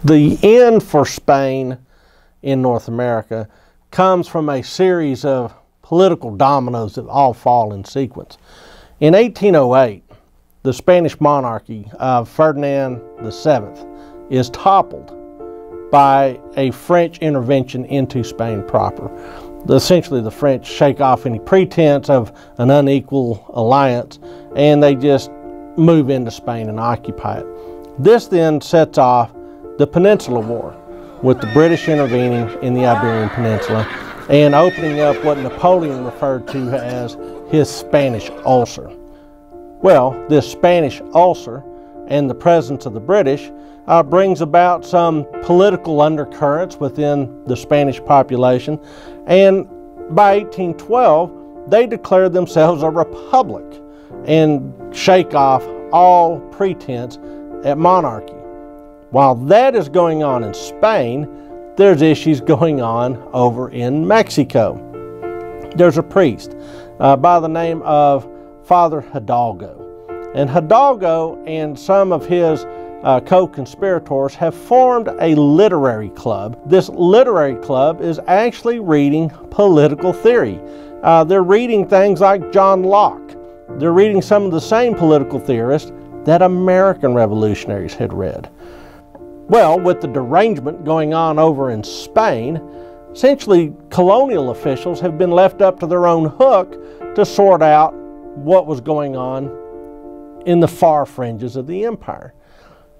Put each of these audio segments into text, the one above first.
The end for Spain in North America comes from a series of political dominoes that all fall in sequence. In 1808, the Spanish monarchy of Ferdinand VII is toppled by a French intervention into Spain proper. Essentially, the French shake off any pretense of an unequal alliance, and they just move into Spain and occupy it. This then sets off the Peninsular War, with the British intervening in the Iberian Peninsula and opening up what Napoleon referred to as his Spanish ulcer. Well, this Spanish ulcer and the presence of the British brings about some political undercurrents within the Spanish population, and by 1812 they declared themselves a republic and shake off all pretense at monarchy. While that is going on in Spain, there's issues going on over in Mexico. There's a priest by the name of Father Hidalgo. And Hidalgo and some of his co-conspirators have formed a literary club. This literary club is actually reading political theory. They're reading things like John Locke. They're reading some of the same political theorists that American revolutionaries had read. Well, with the derangement going on over in Spain, essentially colonial officials have been left up to their own hook to sort out what was going on in the far fringes of the empire.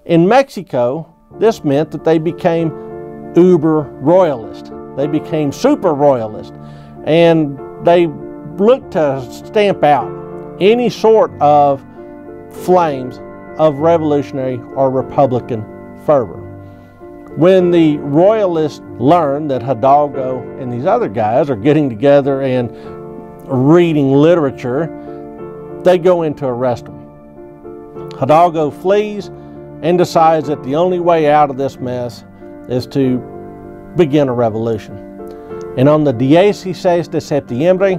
In Mexico, this meant that they became uber royalist. They became super royalist, and they looked to stamp out any sort of flames of revolutionary or republican fervor. When the royalists learn that Hidalgo and these other guys are getting together and reading literature, they go in to arrest them. Hidalgo flees and decides that the only way out of this mess is to begin a revolution. And on the 16 de septiembre,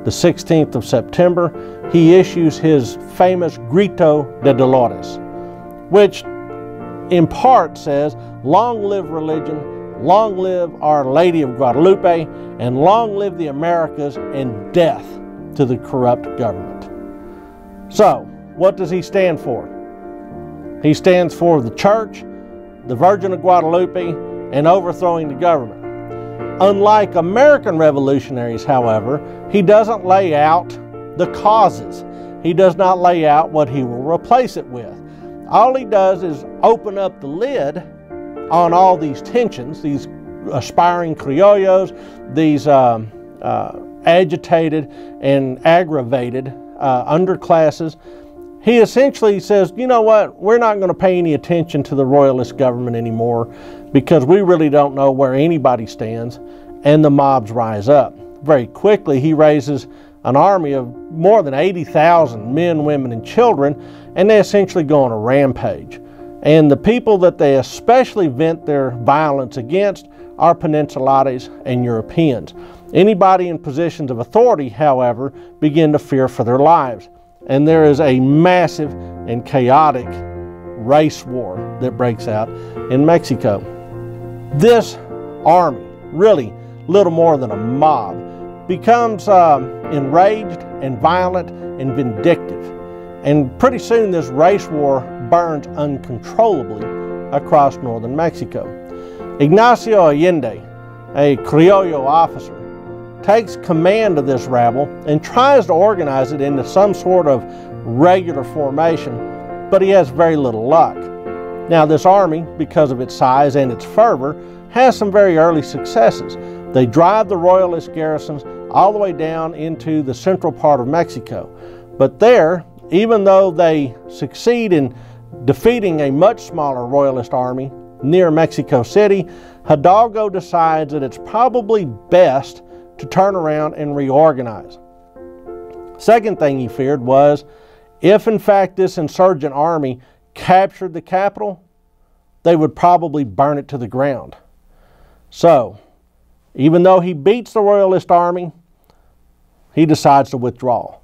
the 16th of September, he issues his famous Grito de Dolores, which in part says, "Long live religion, long live Our Lady of Guadalupe, and long live the Americas, and death to the corrupt government." So, what does he stand for? He stands for the Church, the Virgin of Guadalupe, and overthrowing the government. Unlike American revolutionaries, however, he doesn't lay out the causes. He does not lay out what he will replace it with. All he does is open up the lid on all these tensions, these aspiring criollos, these agitated and aggravated underclasses. He essentially says, you know what, we're not going to pay any attention to the royalist government anymore because we really don't know where anybody stands, and the mobs rise up. Very quickly, he raises an army of more than 80,000 men, women, and children, and they essentially go on a rampage. And the people that they especially vent their violence against are Peninsulares and Europeans. Anybody in positions of authority, however, begin to fear for their lives. And there is a massive and chaotic race war that breaks out in Mexico. This army, really little more than a mob, becomes enraged and violent and vindictive. And pretty soon this race war burns uncontrollably across northern Mexico. Ignacio Allende, a Criollo officer, takes command of this rabble and tries to organize it into some sort of regular formation, but he has very little luck. Now, this army, because of its size and its fervor, has some very early successes. They drive the royalist garrisons all the way down into the central part of Mexico. But there, even though they succeed in defeating a much smaller royalist army near Mexico City, Hidalgo decides that it's probably best to turn around and reorganize. Second thing he feared was, if in fact this insurgent army captured the capital, they would probably burn it to the ground. So, even though he beats the royalist army, he decides to withdraw.